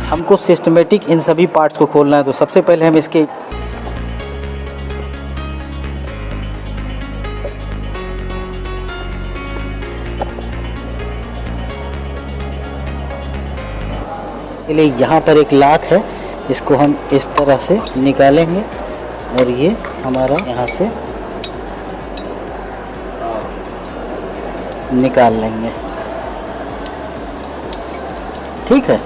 हमको सिस्टमेटिक इन सभी पार्ट्स को खोलना है। तो सबसे पहले हम इसके लिए यहाँ पर एक लाक है, इसको हम इस तरह से निकालेंगे और ये हमारा यहाँ से निकाल लेंगे, ठीक है।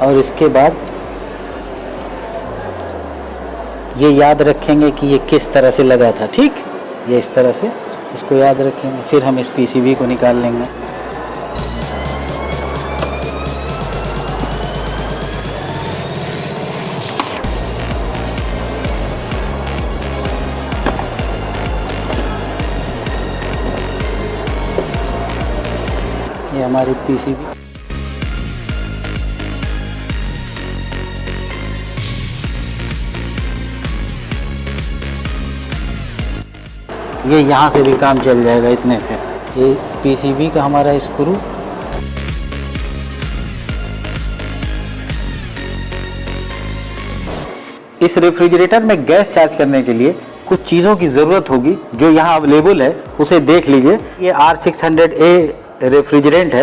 और इसके बाद ये याद रखेंगे कि ये किस तरह से लगा था, ठीक। ये इस तरह से इसको याद रखेंगे। फिर हम इस पीसीबी को निकाल लेंगे। ये हमारी पीसीबी ये यहाँ से भी काम चल जाएगा इतने से। ये पीसीबी का हमारा स्क्रू इस रेफ्रिजरेटर में गैस चार्ज करने के लिए कुछ चीज़ों की ज़रूरत होगी जो यहाँ अवेलेबल है, उसे देख लीजिए। ये R600A रेफ्रिजरेंट है।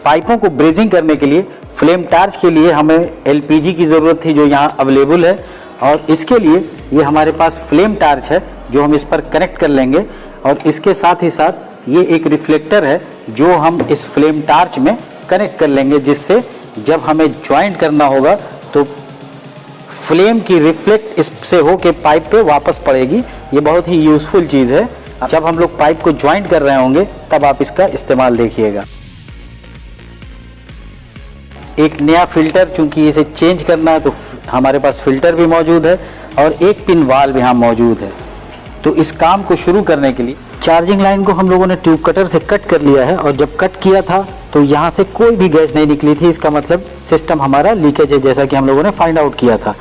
पाइपों को ब्रेजिंग करने के लिए फ्लेम टार्च के लिए हमें LPG की ज़रूरत थी जो यहाँ अवेलेबल है, और इसके लिए ये हमारे पास फ्लेम टार्च है जो हम इस पर कनेक्ट कर लेंगे। और इसके साथ ही साथ ये एक रिफ्लेक्टर है जो हम इस फ्लेम टार्च में कनेक्ट कर लेंगे, जिससे जब हमें ज्वाइंट करना होगा तो फ्लेम की रिफ्लेक्ट इससे हो के पाइप पे वापस पड़ेगी। ये बहुत ही यूज़फुल चीज़ है। जब हम लोग पाइप को ज्वाइंट कर रहे होंगे तब आप इसका इस्तेमाल देखिएगा। एक नया फ़िल्टर, चूँकि इसे चेंज करना है तो हमारे पास फ़िल्टर भी मौजूद है और एक पिन वाल्व यहाँ मौजूद है। तो इस काम को शुरू करने के लिए चार्जिंग लाइन को हम लोगों ने ट्यूब कटर से कट कर लिया है, और जब कट किया था तो यहाँ से कोई भी गैस नहीं निकली थी। इसका मतलब सिस्टम हमारा लीकेज है, जैसा कि हम लोगों ने फाइंड आउट किया था।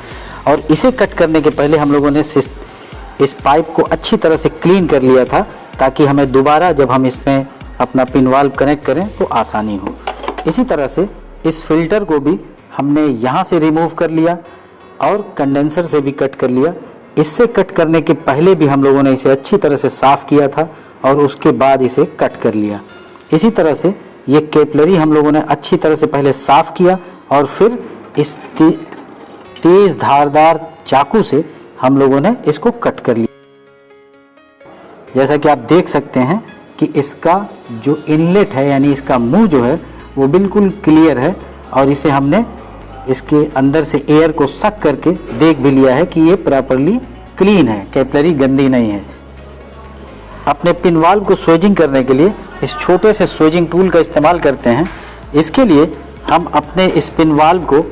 और इसे कट करने के पहले हम लोगों ने इस पाइप को अच्छी तरह से क्लीन कर लिया था, ताकि हमें दोबारा जब हम इसमें अपना पिन वाल्व कनेक्ट करें तो आसानी हो। इसी तरह से इस फिल्टर को भी हमने यहाँ से रिमूव कर लिया और कंडेंसर से भी कट कर लिया। इससे कट करने के पहले भी हम लोगों ने इसे अच्छी तरह से साफ़ किया था और उसके बाद इसे कट कर लिया। इसी तरह से ये कैपिलरी हम लोगों ने अच्छी तरह से पहले साफ़ किया और फिर इस तेज़ धारदार चाकू से हम लोगों ने इसको कट कर लिया। जैसा कि आप देख सकते हैं कि इसका जो इनलेट है, यानी इसका मुंह जो है वो बिल्कुल क्लियर है, और इसे हमने इसके अंदर से एयर को सक करके देख भी लिया है कि ये प्रॉपरली क्लीन है, कैपिलरी गंदी नहीं है। अपने पिन वाल्व को स्वेजिंग करने के लिए इस छोटे से स्वेजिंग टूल का इस्तेमाल करते हैं। इसके लिए हम अपने इस पिन वाल्व को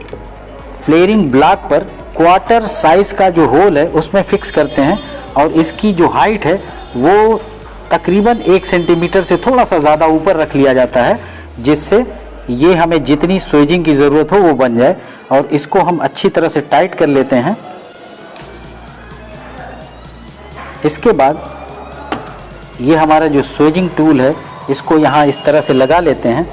फ्लेयरिंग ब्लॉक पर क्वार्टर साइज का जो होल है उसमें फिक्स करते हैं, और इसकी जो हाइट है वो तकरीबन 1 सेंटीमीटर से थोड़ा सा ज़्यादा ऊपर रख लिया जाता है, जिससे ये हमें जितनी स्वेजिंग की ज़रूरत हो वो बन जाए। और इसको हम अच्छी तरह से टाइट कर लेते हैं। इसके बाद ये हमारा जो स्वेजिंग टूल है इसको यहाँ इस तरह से लगा लेते हैं,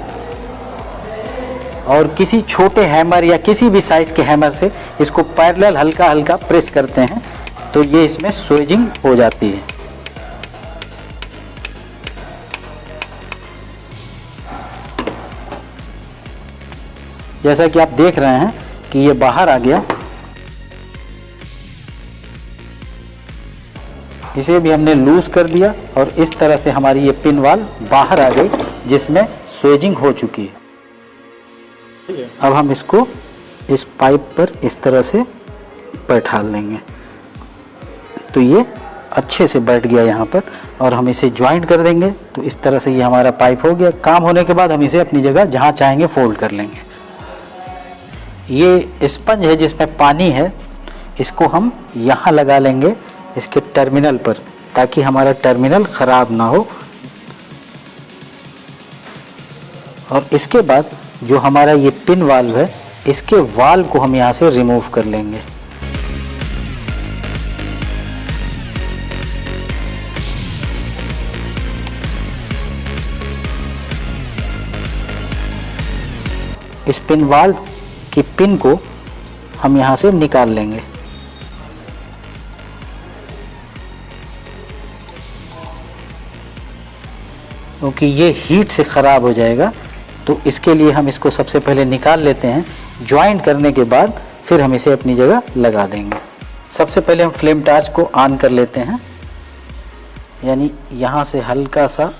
और किसी छोटे हैमर या किसी भी साइज़ के हैमर से इसको पैरेलल हल्का हल्का प्रेस करते हैं तो ये इसमें स्वेजिंग हो जाती है। जैसा कि आप देख रहे हैं कि ये बाहर आ गया। इसे भी हमने लूज कर दिया और इस तरह से हमारी ये पिन वाल बाहर आ गई, जिसमें स्वेजिंग हो चुकी है। अब हम इसको इस पाइप पर इस तरह से बैठा लेंगे तो ये अच्छे से बैठ गया यहाँ पर, और हम इसे ज्वाइंट कर देंगे। तो इस तरह से ये हमारा पाइप हो गया। काम होने के बाद हम इसे अपनी जगह जहाँ चाहेंगे फोल्ड कर लेंगे। ये स्पंज है जिसमें पानी है, इसको हम यहाँ लगा लेंगे इसके टर्मिनल पर, ताकि हमारा टर्मिनल ख़राब ना हो। और इसके बाद जो हमारा ये पिन वाल्व है, इसके वाल्व को हम यहाँ से रिमूव कर लेंगे। इस पिन वाल्व की पिन को हम यहाँ से निकाल लेंगे। क्योंकि ये हीट से ख़राब हो जाएगा, तो इसके लिए हम इसको सबसे पहले निकाल लेते हैं। ज्वाइंट करने के बाद फिर हम इसे अपनी जगह लगा देंगे। सबसे पहले हम फ्लेम टार्च को ऑन कर लेते हैं, यानी यहाँ से हल्का सा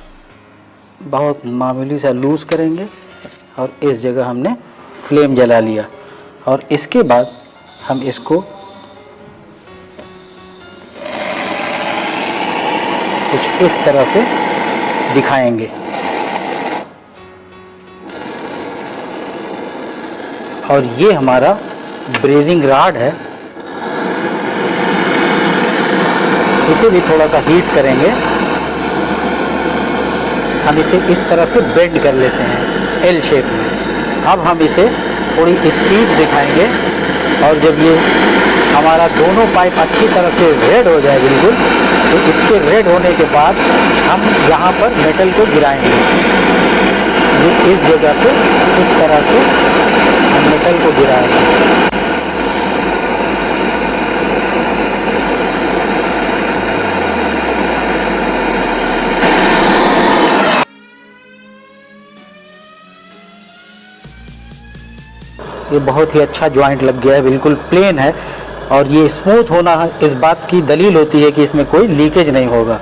बहुत मामूली सा लूज़ करेंगे और इस जगह हमने फ्लेम जला लिया। और इसके बाद हम इसको कुछ इस तरह से दिखाएंगे और ये हमारा ब्रेजिंग रॉड है, इसे भी थोड़ा सा हीट करेंगे। हम इसे इस तरह से बेंड कर लेते हैं एल शेप में। अब हम इसे थोड़ी स्पीड दिखाएंगे और जब ये हमारा दोनों पाइप अच्छी तरह से रेड हो जाए बिल्कुल, तो इसके रेड होने के बाद हम यहाँ पर मेटल को गिराएंगे। ये इस जगह पे इस तरह से हम मेटल को गिराएंगे। ये बहुत ही अच्छा जॉइंट लग गया है, बिल्कुल प्लेन है और ये स्मूथ होना इस बात की दलील होती है कि इसमें कोई लीकेज नहीं होगा।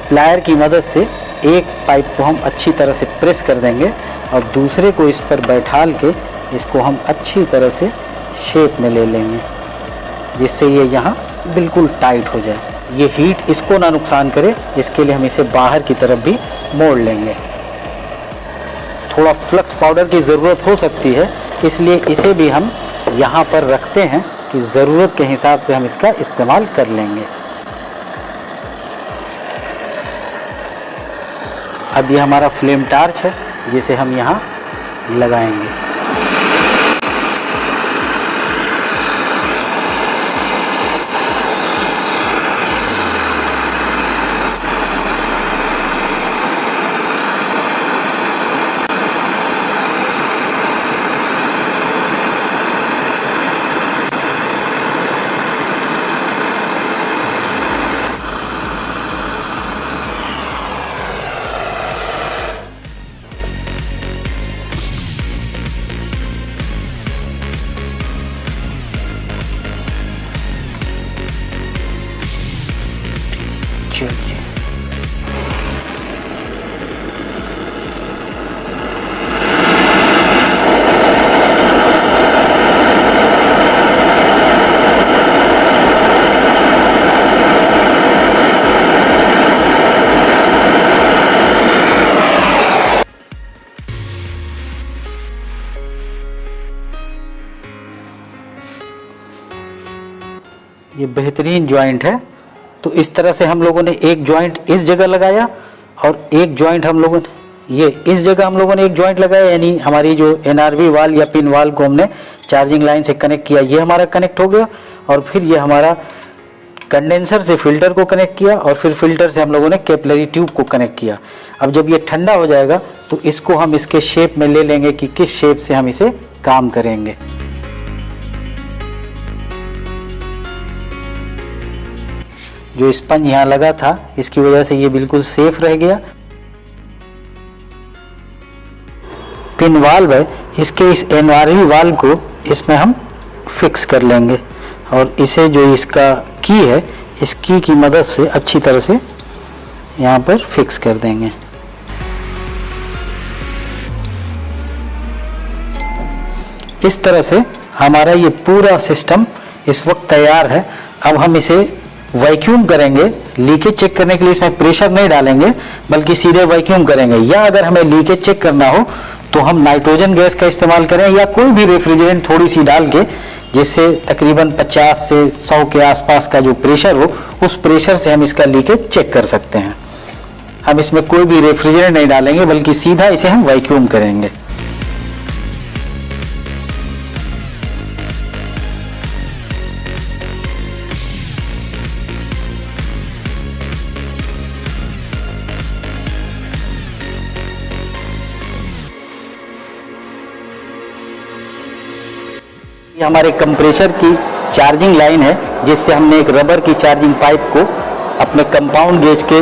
प्लायर की मदद से एक पाइप को हम अच्छी तरह से प्रेस कर देंगे और दूसरे को इस पर बैठाल के इसको हम अच्छी तरह से शेप में ले लेंगे, जिससे ये यहाँ बिल्कुल टाइट हो जाए। ये हीट इसको ना नुकसान करे, इसके लिए हम इसे बाहर की तरफ भी मोड़ लेंगे। थोड़ा फ्लक्स पाउडर की ज़रूरत हो सकती है, इसलिए इसे भी हम यहाँ पर रखते हैं कि ज़रूरत के हिसाब से हम इसका इस्तेमाल कर लेंगे। अब ये हमारा फ्लेम टार्च है, जिसे हम यहाँ लगाएंगे। चलिए ये बेहतरीन जॉइंट है। तो इस तरह से हम लोगों ने एक जॉइंट इस जगह लगाया और एक जॉइंट हम लोगों ने ये इस जगह हम लोगों ने एक जॉइंट लगाया, यानी हमारी जो एनआरवी वाल या पिन वाल को हमने चार्जिंग लाइन से कनेक्ट किया, ये हमारा कनेक्ट हो गया। और फिर ये हमारा कंडेंसर से फिल्टर को कनेक्ट किया और फिर फिल्टर से हम लोगों ने कैपिलरी ट्यूब को कनेक्ट किया। अब जब ये ठंडा हो जाएगा तो इसको हम इसके शेप में ले लेंगे कि किस शेप से हम इसे काम करेंगे। जो स्पंज यहाँ लगा था इसकी वजह से ये बिल्कुल सेफ रह गया। पिन वाल्व है, इसके इस एनआरवी वाल्व को इसमें हम फिक्स कर लेंगे और इसे जो इसका की है इस की मदद से अच्छी तरह से यहाँ पर फिक्स कर देंगे। इस तरह से हमारा ये पूरा सिस्टम इस वक्त तैयार है। अब हम इसे वैक्यूम करेंगे। लीकेज चेक करने के लिए इसमें प्रेशर नहीं डालेंगे बल्कि सीधे वैक्यूम करेंगे, या अगर हमें लीकेज चेक करना हो तो हम नाइट्रोजन गैस का इस्तेमाल करें या कोई भी रेफ्रिजरेंट थोड़ी सी डाल के, जिससे तकरीबन 50 से 100 के आसपास का जो प्रेशर हो उस प्रेशर से हम इसका लीकेज चेक कर सकते हैं। हम इसमें कोई भी रेफ्रिजरेंट नहीं डालेंगे बल्कि सीधा इसे हम वैक्यूम करेंगे। ये हमारे कंप्रेसर की चार्जिंग लाइन है, जिससे हमने एक रबर की चार्जिंग पाइप को अपने कंपाउंड गेज के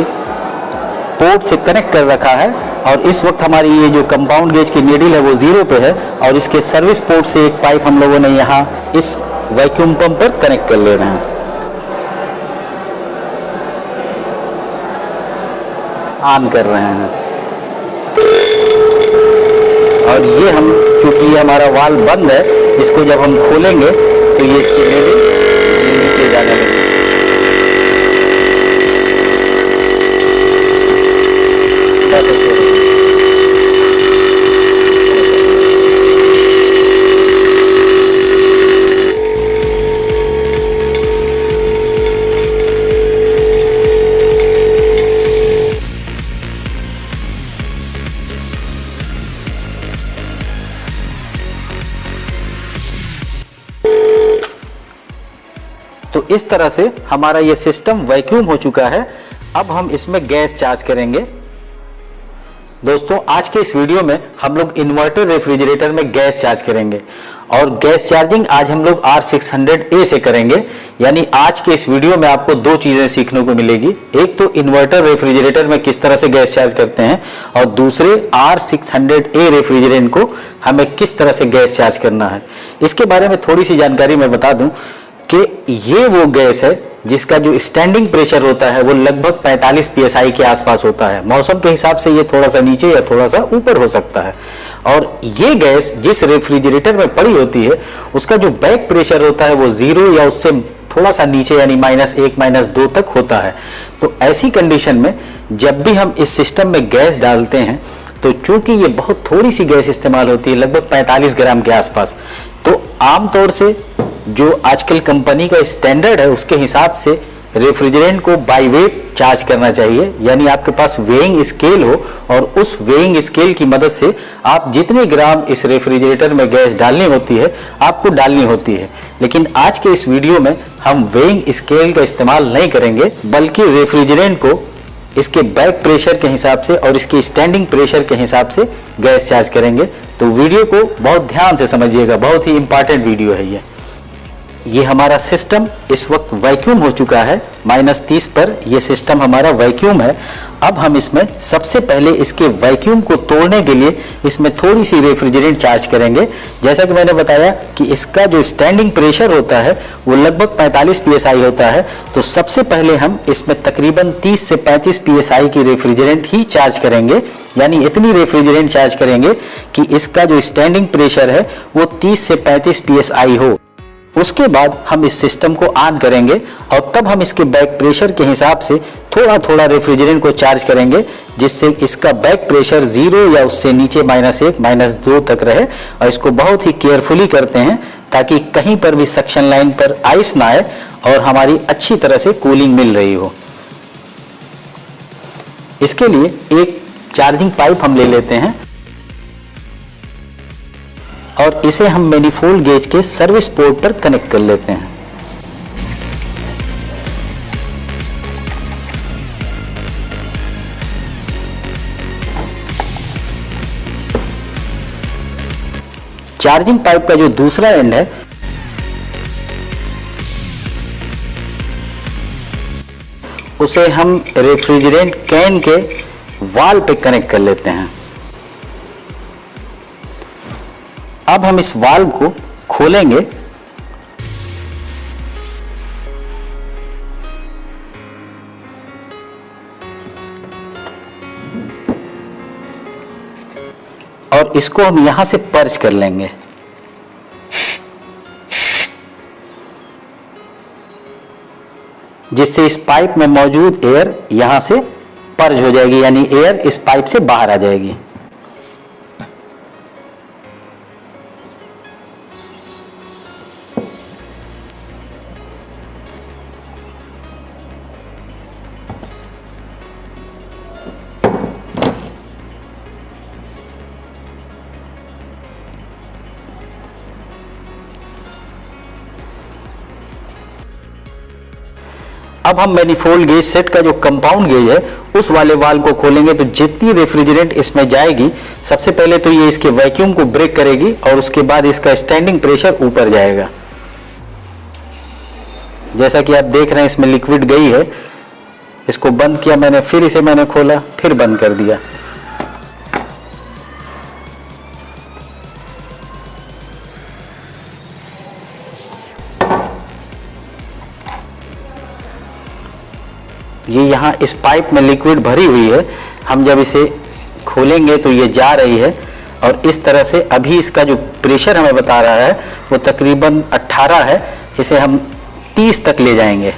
पोर्ट से कनेक्ट कर रखा है। और इस वक्त हमारी ये जो कंपाउंड गेज की नीडल है वो 0 पे है, और इसके सर्विस पोर्ट से एक पाइप हम लोगों ने यहाँ इस वैक्यूम पंप पर कनेक्ट कर ले रहे हैं। ऑन कर रहे हैं, और ये हम, चूंकि ये हमारा वाल्व बंद है, इसको जब हम खोलेंगे तो ये नीचे जाने लगेगा। तो इस तरह से हमारा ये सिस्टम वैक्यूम हो चुका है। अब हम इसमें गैस चार्ज करेंगे। दोस्तों, आज के इस वीडियो में हम लोग इन्वर्टर रेफ्रिजरेटर में गैस चार्ज करेंगे, और गैस चार्जिंग आज हम लोग R600A से करेंगे। यानी आज के इस वीडियो में आपको दो चीजें सीखने को मिलेगी। एक तो इन्वर्टर रेफ्रिजरेटर में किस तरह से गैस चार्ज करते हैं, और दूसरे R600A रेफ्रिजरेटर को हमें किस तरह से गैस चार्ज करना है। इसके बारे में थोड़ी सी जानकारी मैं बता दूं कि ये वो गैस है जिसका जो स्टैंडिंग प्रेशर होता है वो लगभग 45 psi के आसपास होता है। मौसम के हिसाब से ये थोड़ा सा नीचे या थोड़ा सा ऊपर हो सकता है। और ये गैस जिस रेफ्रिजरेटर में पड़ी होती है उसका जो बैक प्रेशर होता है वो 0 या उससे थोड़ा सा नीचे, यानी -1 -2 तक होता है। तो ऐसी कंडीशन में जब भी हम इस सिस्टम में गैस डालते हैं, तो चूंकि ये बहुत थोड़ी सी गैस इस्तेमाल होती है, लगभग 45 ग्राम के आसपास, तो आमतौर से जो आजकल कंपनी का स्टैंडर्ड है उसके हिसाब से रेफ्रिजरेंट को बाय वेट चार्ज करना चाहिए। यानी आपके पास वेइंग स्केल हो, और उस वेइंग स्केल की मदद से आप जितने ग्राम इस रेफ्रिजरेटर में गैस डालनी होती है आपको डालनी होती है। लेकिन आज के इस वीडियो में हम वेइंग स्केल का इस्तेमाल नहीं करेंगे, बल्कि रेफ्रिजरेंट को इसके बैक प्रेशर के हिसाब से और इसके स्टैंडिंग प्रेशर के हिसाब से गैस चार्ज करेंगे। तो वीडियो को बहुत ध्यान से समझिएगा, बहुत ही इंपॉर्टेंट वीडियो है ये हमारा सिस्टम इस वक्त वैक्यूम हो चुका है। -30 पर यह सिस्टम हमारा वैक्यूम है। अब हम इसमें सबसे पहले इसके वैक्यूम को तोड़ने के लिए इसमें थोड़ी सी रेफ्रिजरेंट चार्ज करेंगे। जैसा कि मैंने बताया कि इसका जो स्टैंडिंग प्रेशर होता है वो लगभग 45 psi होता है। तो सबसे पहले हम इसमें तकरीबन 30 से 35 psi की रेफ्रिजरेंट ही चार्ज करेंगे। यानी इतनी रेफ्रिजरेंट चार्ज करेंगे कि इसका जो स्टैंडिंग प्रेशर है वो 30 से 35 psi हो। उसके बाद हम इस सिस्टम को ऑन करेंगे, और तब हम इसके बैक प्रेशर के हिसाब से थोड़ा थोड़ा रेफ्रिजरेंट को चार्ज करेंगे, जिससे इसका बैक प्रेशर 0 या उससे नीचे -1 -2 तक रहे। और इसको बहुत ही केयरफुली करते हैं ताकि कहीं पर भी सक्शन लाइन पर आइस ना आए और हमारी अच्छी तरह से कूलिंग मिल रही हो। इसके लिए एक चार्जिंग पाइप हम ले लेते हैं, और इसे हम मैनिफोल्ड गेज के सर्विस पोर्ट पर कनेक्ट कर लेते हैं। चार्जिंग पाइप का जो दूसरा एंड है उसे हम रेफ्रिजरेंट कैन के वाल पे कनेक्ट कर लेते हैं। अब हम इस वाल्व को खोलेंगे, और इसको हम यहां से पर्च कर लेंगे। जिससे इस पाइप में मौजूद एयर यहां से पर्ज हो जाएगी, यानी एयर इस पाइप से बाहर आ जाएगी। अब हम मैनिफोल्ड गेज सेट का जो कंपाउंड गेज है उस वाले वाल्व को खोलेंगे तो जितनी रेफ्रिजरेंट इसमें जाएगी, सबसे पहले तो ये इसके वैक्यूम को ब्रेक करेगी और उसके बाद इसका स्टैंडिंग प्रेशर ऊपर जाएगा। जैसा कि आप देख रहे हैं इसमें लिक्विड गई है। इसको बंद किया मैंने, फिर इसे मैंने खोला, फिर बंद कर दिया। ये यहाँ इस पाइप में लिक्विड भरी हुई है, हम जब इसे खोलेंगे तो ये जा रही है और इस तरह से अभी इसका जो प्रेशर हमें बता रहा है वो तकरीबन 18 है। इसे हम 30 तक ले जाएंगे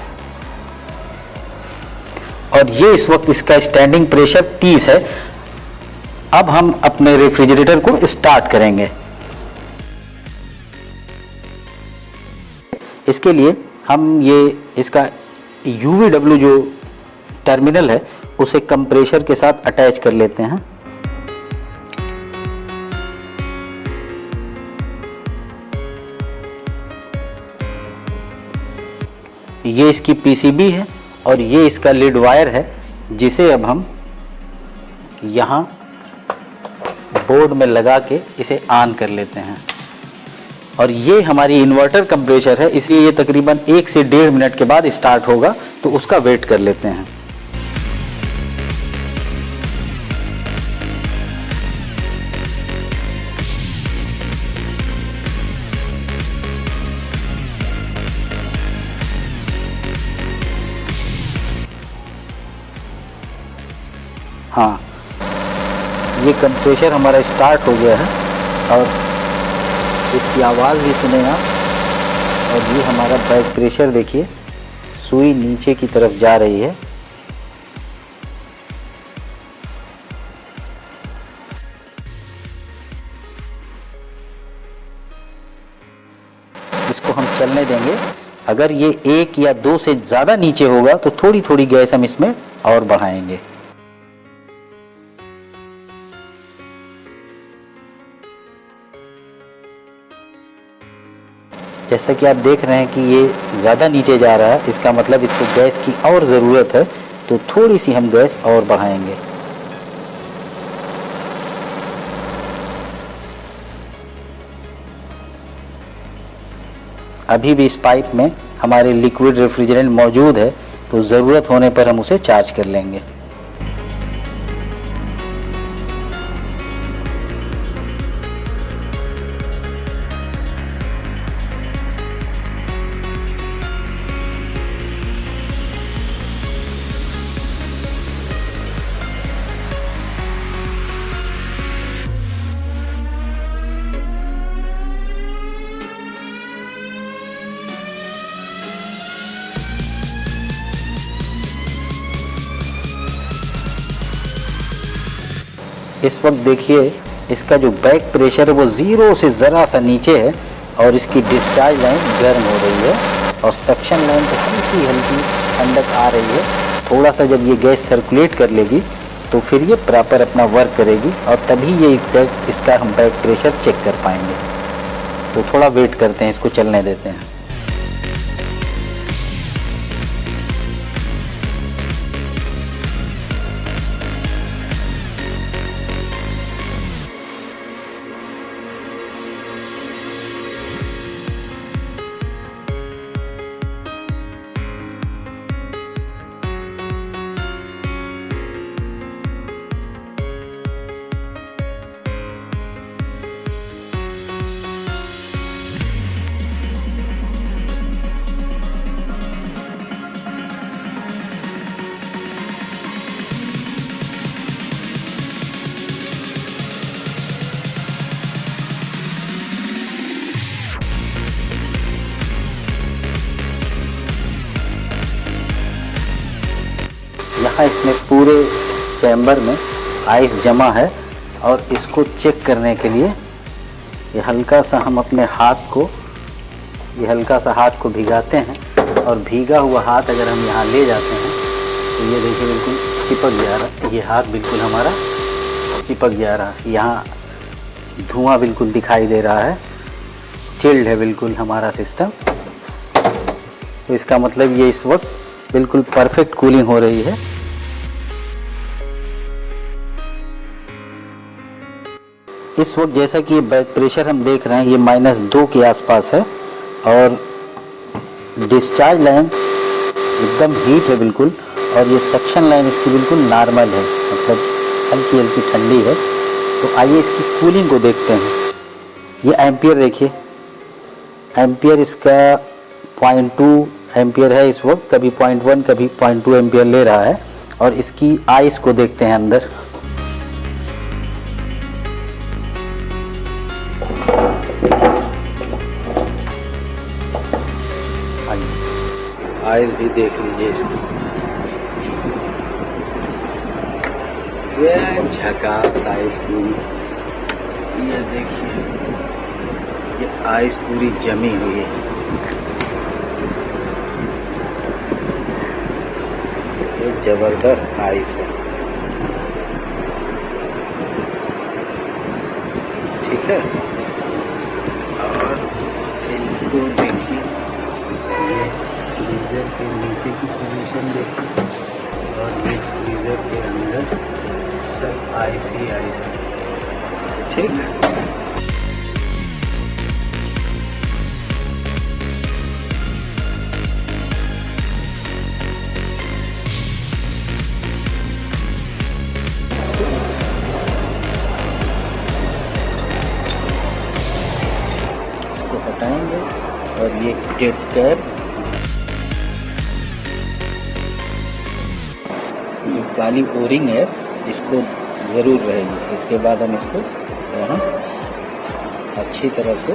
और ये इस वक्त इसका स्टैंडिंग प्रेशर 30 है। अब हम अपने रेफ्रिजरेटर को स्टार्ट करेंगे। इसके लिए हम ये इसका UVW जो टर्मिनल है उसे कंप्रेसर के साथ अटैच कर लेते हैं। ये इसकी PCB है और ये इसका लीड वायर है, जिसे अब हम यहाँ बोर्ड में लगा के इसे ऑन कर लेते हैं। और ये हमारी इन्वर्टर कंप्रेसर है, इसलिए ये तकरीबन 1 से 1.5 मिनट के बाद स्टार्ट होगा, तो उसका वेट कर लेते हैं। हाँ, ये कंप्रेसर हमारा स्टार्ट हो गया है और इसकी आवाज़ भी सुने आप। और ये हमारा बैक प्रेशर देखिए, सुई नीचे की तरफ जा रही है। इसको हम चलने देंगे। अगर ये 1 या 2 से ज़्यादा नीचे होगा तो थोड़ी थोड़ी गैस हम इसमें और बढ़ाएंगे। जैसा कि आप देख रहे हैं कि ये ज़्यादा नीचे जा रहा है, इसका मतलब इसको गैस की और ज़रूरत है, तो थोड़ी सी हम गैस और बढ़ाएंगे। अभी भी इस पाइप में हमारे लिक्विड रेफ्रिजरेंट मौजूद है, तो ज़रूरत होने पर हम उसे चार्ज कर लेंगे। इस वक्त देखिए इसका जो बैक प्रेशर है वो 0 से ज़रा सा नीचे है और इसकी डिस्चार्ज लाइन गर्म हो रही है और सक्शन लाइन तो हल्की हल्की ठंडक आ रही है। थोड़ा सा जब ये गैस सर्कुलेट कर लेगी तो फिर ये प्रॉपर अपना वर्क करेगी और तभी ये एग्जैक्ट इसका हम बैक प्रेशर चेक कर पाएंगे। तो थोड़ा वेट करते हैं, इसको चलने देते हैं। यहाँ इसमें पूरे चैम्बर में आइस जमा है और इसको चेक करने के लिए ये हल्का सा हम अपने हाथ को भिगाते हैं और भीगा हुआ हाथ अगर हम यहाँ ले जाते हैं तो ये देखिए बिल्कुल चिपक जा रहा है। ये हाथ बिल्कुल हमारा चिपक जा रहा है। यहाँ धुआं बिल्कुल दिखाई दे रहा है, चिल्ड है बिल्कुल हमारा सिस्टम। तो इसका मतलब ये इस वक्त बिल्कुल परफेक्ट कूलिंग हो रही है। इस वक्त जैसा कि बैक प्रेशर हम देख रहे हैं ये -2 के आसपास है और डिस्चार्ज लाइन एकदम हीट है बिल्कुल, और ये सक्शन लाइन इसकी बिल्कुल नॉर्मल है, मतलब हल्की हल्की ठंडी है। तो आइए इसकी कूलिंग को देखते हैं। ये एम्पियर देखिए, एम्पियर इसका 0.2 एम्पियर है इस वक्त, कभी 0.1 कभी 0.2 एम्पियर ले रहा है। और इसकी आइस को देखते हैं अंदर। आइस भी देख लीजिए इसकी, ये झकास आइस पूरी, ये देखिए ये आइस पूरी जमी हुई है। ये जबरदस्त आइस है, ठीक है। और इनको देखिए, ये फ्रीजर के नीचे की पोजीशन देखिए, और ये फ्रीजर के अंदर सब आइस ही आइस है, ठीक है। हटाएंगे और ये टेप कैप, ये काली ओरिंग है, इसको ज़रूर रहेगी। इसके बाद हम इसको यहाँ अच्छी तरह से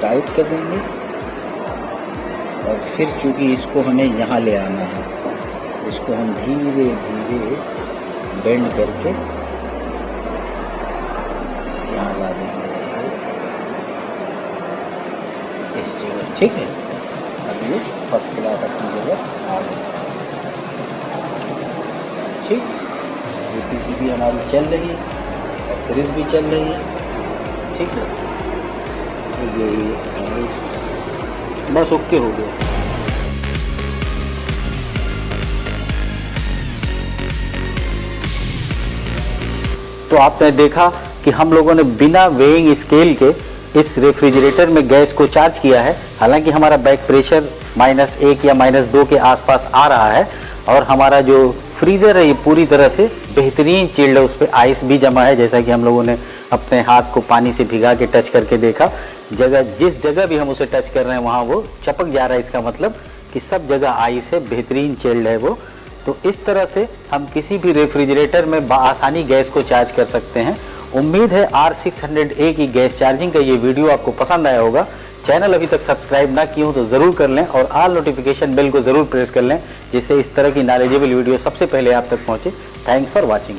टाइट कर देंगे, और फिर चूँकि इसको हमें यहाँ ले आना है, इसको हम धीरे धीरे बेंड करके यहाँ ला देंगे इस जगह, ठीक है। अब ये फर्स्ट क्लास अपनी जगह आ गई, ठीक। यूपीसी भी हमारी चल रही है और फ्रिज भी चल रही है, ठीक है। तो ये बस ओके हो गया। तो आपने देखा कि हम लोगों ने बिना वेइंग स्केल के इस रेफ्रिजरेटर में गैस को चार्ज किया है। हालांकि हमारा बैक प्रेशर -1 या -2 के आसपास आ रहा है, और हमारा जो फ्रीज़र है ये पूरी तरह से बेहतरीन चिल्ड है, उस पर आइस भी जमा है, जैसा कि हम लोगों ने अपने हाथ को पानी से भिगा के टच करके देखा। जिस जगह भी हम उसे टच कर रहे हैं वहाँ वो चपक जा रहा है, इसका मतलब कि सब जगह आइस है, बेहतरीन चिल्ड है वो। तो इस तरह से हम किसी भी रेफ्रिजरेटर में आसानी गैस को चार्ज कर सकते हैं। उम्मीद है R600A की गैस चार्जिंग का ये वीडियो आपको पसंद आया होगा। चैनल अभी तक सब्सक्राइब ना किए हो तो ज़रूर कर लें, और ऑल नोटिफिकेशन बेल को ज़रूर प्रेस कर लें, जिससे इस तरह की नॉलेजेबल वीडियो सबसे पहले आप तक पहुँचे। Thanks for watching.